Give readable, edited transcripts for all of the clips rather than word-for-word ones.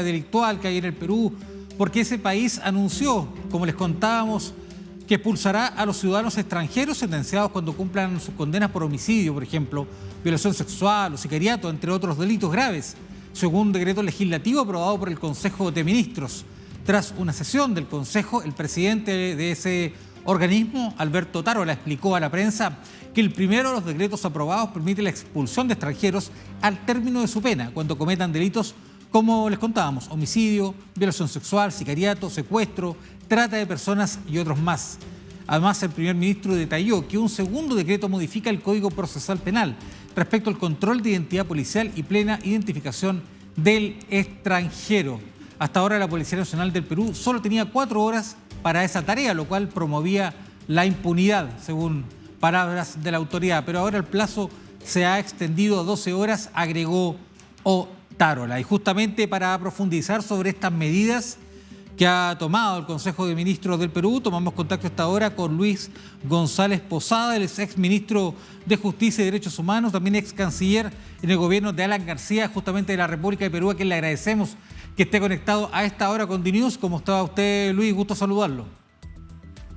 delictual que hay en el Perú, porque ese país anunció, como les contábamos, que expulsará a los ciudadanos extranjeros sentenciados cuando cumplan sus condenas por homicidio, por ejemplo, violación sexual o sicariato, entre otros delitos graves, según un decreto legislativo aprobado por el Consejo de Ministros. Tras una sesión del Consejo, el presidente de ese organismo, Alberto Tarola, explicó a la prensa que el primero de los decretos aprobados permite la expulsión de extranjeros al término de su pena, cuando cometan delitos como les contábamos, homicidio, violación sexual, sicariato, secuestro, trata de personas y otros más. Además, el primer ministro detalló que un segundo decreto modifica el Código Procesal Penal respecto al control de identidad policial y plena identificación del extranjero. Hasta ahora la Policía Nacional del Perú solo tenía 4 horas para esa tarea, lo cual promovía la impunidad, según palabras de la autoridad. Pero ahora el plazo se ha extendido a 12 horas, agregó Tarola. Y justamente para profundizar sobre estas medidas que ha tomado el Consejo de Ministros del Perú, tomamos contacto esta hora con Luis González Posada, el ex ministro de Justicia y Derechos Humanos, también ex canciller en el gobierno de Alan García, justamente de la República de Perú, a quien le agradecemos que esté conectado a esta hora con DNews. ¿Cómo está usted, Luis? Gusto saludarlo.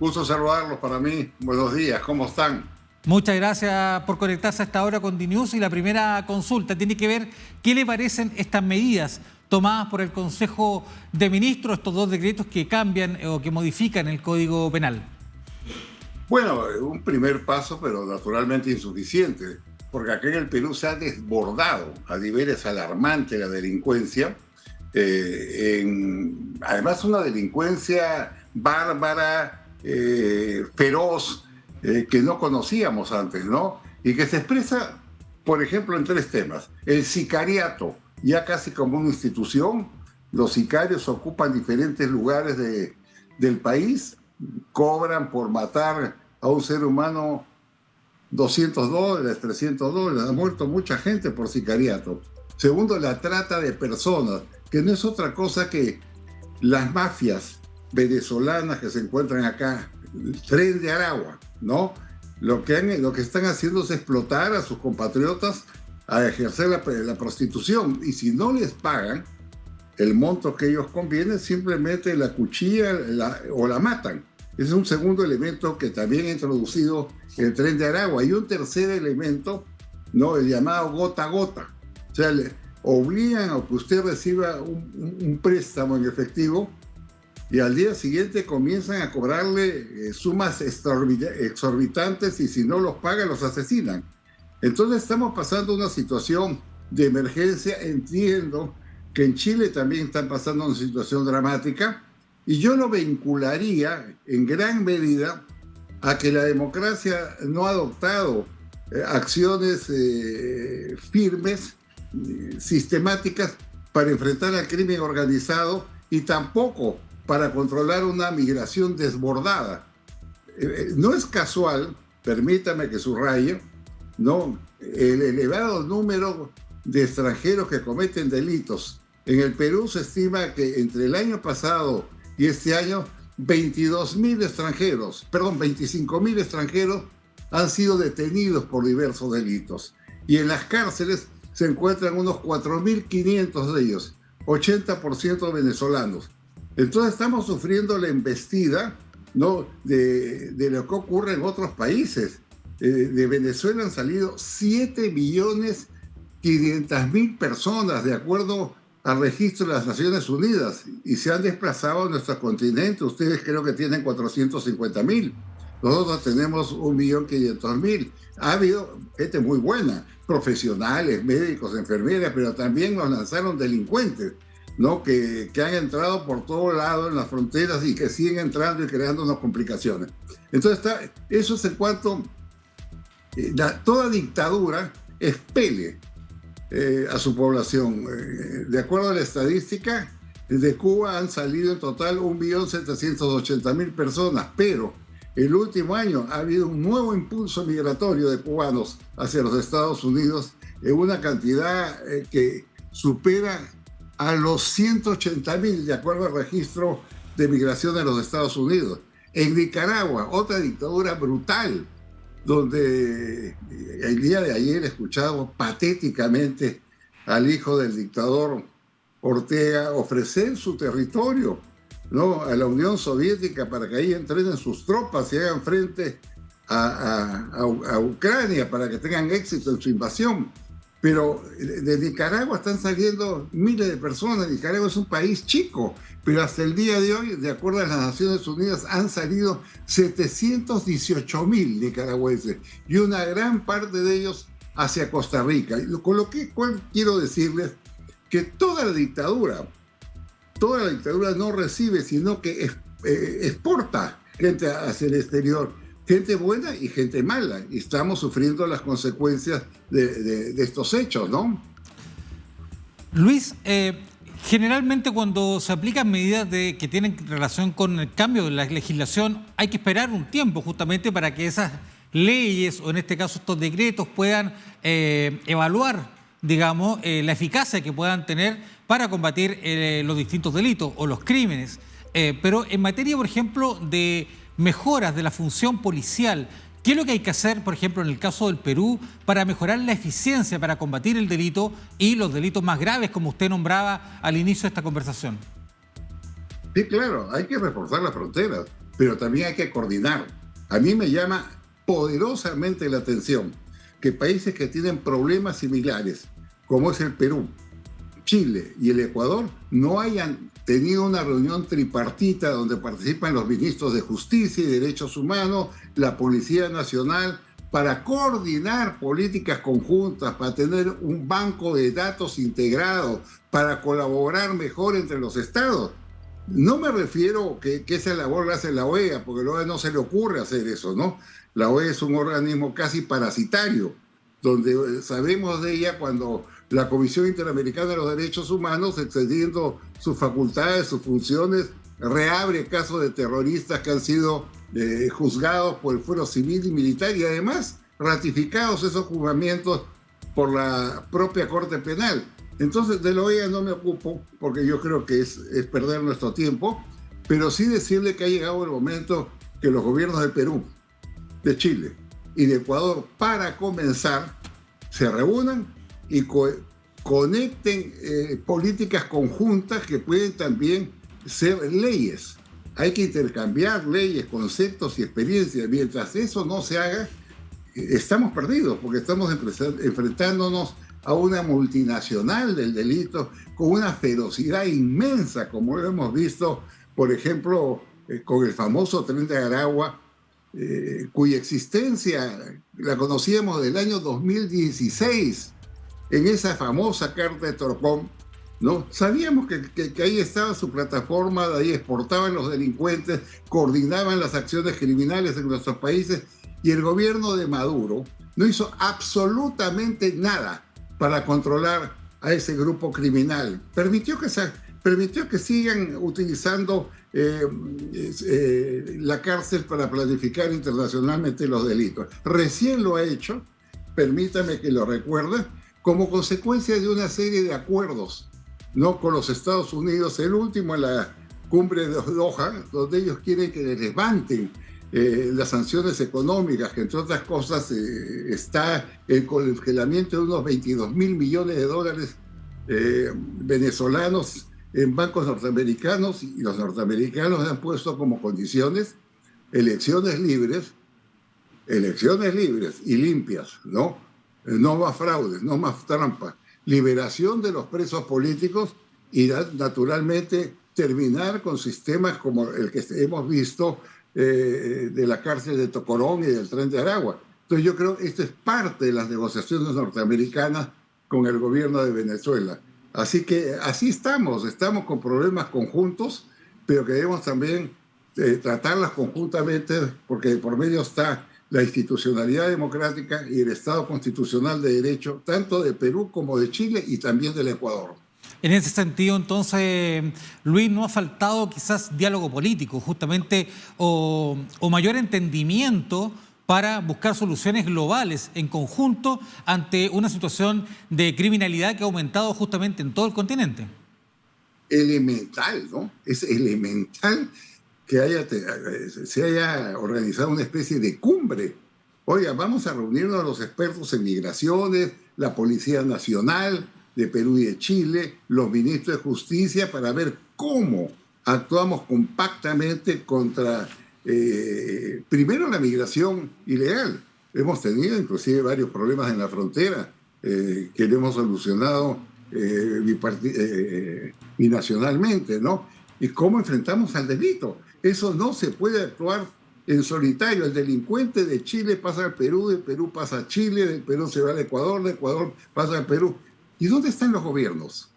Gusto saludarlos para mí. Buenos días, ¿cómo están? Muchas gracias por conectarse a esta hora con DNews. Y la primera consulta tiene que ver qué le parecen estas medidas tomadas por el Consejo de Ministros, estos 2 decretos que cambian o que modifican el Código Penal. Bueno, un primer paso, pero naturalmente insuficiente, porque acá en el Perú se ha desbordado a niveles alarmantes la delincuencia. Además, una delincuencia bárbara, feroz, que no conocíamos antes, ¿no? Y que se expresa, por ejemplo, en 3 temas. El sicariato, ya casi como una institución. Los sicarios ocupan diferentes lugares del país, cobran por matar a un ser humano $200, $300. Ha muerto mucha gente por sicariato. Segundo, la trata de personas, que no es otra cosa que las mafias venezolanas que se encuentran acá, el Tren de Aragua, ¿no? Lo que están haciendo es explotar a sus compatriotas a ejercer la prostitución. Y si no les pagan el monto que ellos convienen, simplemente la cuchilla o la matan. Ese es un segundo elemento que también ha introducido el Tren de Aragua. Y un tercer elemento, ¿no? El llamado gota a gota. O sea, le obligan a que usted reciba un préstamo en efectivo y al día siguiente comienzan a cobrarle sumas exorbitantes, y si no los paga, los asesinan. Entonces estamos pasando una situación de emergencia. Entiendo que en Chile también están pasando una situación dramática, y yo lo vincularía en gran medida a que la democracia no ha adoptado acciones firmes, sistemáticas, para enfrentar al crimen organizado, y tampoco para controlar una migración desbordada. No es casual, permítame que subraye, ¿no?, el elevado número de extranjeros que cometen delitos. En el Perú se estima que entre el año pasado y este año 25.000 extranjeros han sido detenidos por diversos delitos. Y en las cárceles se encuentran unos 4.500 de ellos, 80% venezolanos. Entonces estamos sufriendo la embestida, ¿no?, de lo que ocurre en otros países. De Venezuela han salido 7.500.000 personas, de acuerdo al registro de las Naciones Unidas, y se han desplazado a nuestro continente. Ustedes creo que tienen 450.000. Nosotros tenemos 1.500.000. Ha habido gente muy buena, profesionales, médicos, enfermeras, pero también nos lanzaron delincuentes, ¿no?, que han entrado por todo lado en las fronteras y que siguen entrando y creándonos complicaciones. Entonces, eso es en cuanto toda dictadura expele a su población. De acuerdo a la estadística, de Cuba han salido en total 1.780.000 personas, pero el último año ha habido un nuevo impulso migratorio de cubanos hacia los Estados Unidos en una cantidad que supera a los 180.000, de acuerdo al registro de migración de los Estados Unidos. En Nicaragua, otra dictadura brutal, donde el día de ayer escuchamos patéticamente al hijo del dictador Ortega ofrecer su territorio, ¿no?, a la Unión Soviética para que ahí entrenen sus tropas y hagan frente a Ucrania para que tengan éxito en su invasión. Pero de Nicaragua están saliendo miles de personas. Nicaragua es un país chico, pero hasta el día de hoy, de acuerdo a las Naciones Unidas, han salido 718,000 nicaragüenses y una gran parte de ellos hacia Costa Rica. Con lo cual quiero decirles que toda la dictadura no recibe, sino que exporta gente hacia el exterior. Gente buena y gente mala. Y estamos sufriendo las consecuencias de estos hechos, ¿no? Luis, generalmente cuando se aplican medidas que tienen relación con el cambio de la legislación, hay que esperar un tiempo justamente para que esas leyes, o en este caso estos decretos, puedan evaluar, digamos, la eficacia que puedan tener para combatir los distintos delitos o los crímenes. Pero en materia, por ejemplo, de mejoras de la función policial, ¿qué es lo que hay que hacer, por ejemplo, en el caso del Perú, para mejorar la eficiencia para combatir el delito y los delitos más graves, como usted nombraba al inicio de esta conversación? Sí, claro, hay que reforzar las fronteras, pero también hay que coordinar. A mí me llama poderosamente la atención que países que tienen problemas similares, como es el Perú, Chile y el Ecuador, no hayan tenido una reunión tripartita donde participan los ministros de Justicia y Derechos Humanos, la Policía Nacional, para coordinar políticas conjuntas, para tener un banco de datos integrado, para colaborar mejor entre los estados. No me refiero que esa labor la hace la OEA, porque a la OEA no se le ocurre hacer eso, ¿no? La OEA es un organismo casi parasitario, donde sabemos de ella cuando la Comisión Interamericana de los Derechos Humanos, excediendo sus facultades, sus funciones, reabre casos de terroristas que han sido juzgados por el fuero civil y militar y además ratificados esos juzgamientos por la propia Corte Penal. Entonces, de la OEA no me ocupo, porque yo creo que es perder nuestro tiempo, pero sí decirle que ha llegado el momento que los gobiernos de Perú, de Chile y de Ecuador, para comenzar, se reúnan y conecten políticas conjuntas que pueden también ser leyes. Hay que intercambiar leyes, conceptos y experiencias. Mientras eso no se haga, estamos perdidos, porque estamos enfrentándonos a una multinacional del delito con una ferocidad inmensa, como lo hemos visto, por ejemplo, con el famoso Tren de Aragua, cuya existencia la conocíamos del año 2016, en esa famosa carta de Torcón, ¿no? Sabíamos que ahí estaba su plataforma, de ahí exportaban los delincuentes, coordinaban las acciones criminales en nuestros países, y el gobierno de Maduro no hizo absolutamente nada para controlar a ese grupo criminal. Permitió que sigan utilizando la cárcel para planificar internacionalmente los delitos. Recién lo ha hecho, permítame que lo recuerde, como consecuencia de una serie de acuerdos, ¿no?, con los Estados Unidos, el último en la cumbre de Doha, donde ellos quieren que les levanten las sanciones económicas, que entre otras cosas está el congelamiento de unos 22,000 millones de dólares venezolanos en bancos norteamericanos, y los norteamericanos han puesto como condiciones elecciones libres y limpias, ¿no? No más fraudes, no más trampa, liberación de los presos políticos y naturalmente terminar con sistemas como el que hemos visto de la cárcel de Tocorón y del Tren de Aragua. Entonces yo creo que esto es parte de las negociaciones norteamericanas con el gobierno de Venezuela. Así que así estamos con problemas conjuntos, pero que debemos también tratarlas conjuntamente, porque por medio está la institucionalidad democrática y el Estado constitucional de derecho, tanto de Perú como de Chile y también del Ecuador. En ese sentido, entonces, Luis, ¿no ha faltado quizás diálogo político, justamente, o mayor entendimiento para buscar soluciones globales en conjunto ante una situación de criminalidad que ha aumentado justamente en todo el continente? Elemental, ¿no? Es elemental que se haya organizado una especie de cumbre. Oiga, vamos a reunirnos a los expertos en migraciones, la Policía Nacional, de Perú y de Chile, los ministros de Justicia, para ver cómo actuamos compactamente contra, primero, la migración ilegal. Hemos tenido inclusive varios problemas en la frontera que le hemos solucionado binacionalmente, ¿no? Y cómo enfrentamos al delito. Eso no se puede actuar en solitario. El delincuente de Chile pasa al Perú, de Perú pasa a Chile, del Perú se va al Ecuador, de Ecuador pasa al Perú. ¿Y dónde están los gobiernos?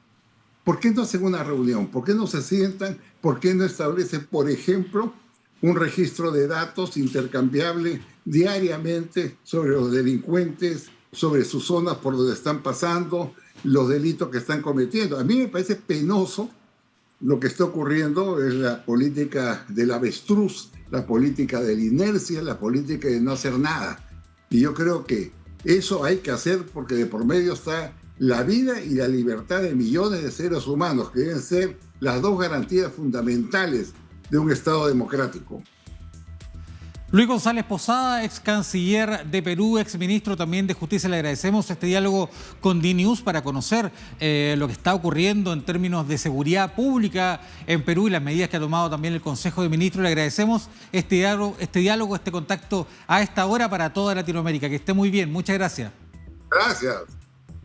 ¿Por qué no hacen una reunión? ¿Por qué no se sientan? ¿Por qué no establecen, por ejemplo, un registro de datos intercambiable diariamente sobre los delincuentes, sobre sus zonas por donde están pasando, los delitos que están cometiendo? A mí me parece penoso lo que está ocurriendo. Es la política del avestruz, la política de la inercia, la política de no hacer nada. Y yo creo que eso hay que hacer, porque de por medio está la vida y la libertad de millones de seres humanos, que deben ser las dos garantías fundamentales de un Estado democrático. Luis González Posada, ex canciller de Perú, ex ministro también de Justicia, le agradecemos este diálogo con DNews para conocer lo que está ocurriendo en términos de seguridad pública en Perú y las medidas que ha tomado también el Consejo de Ministros. Le agradecemos este diálogo, este contacto a esta hora para toda Latinoamérica. Que esté muy bien. Muchas gracias. Gracias.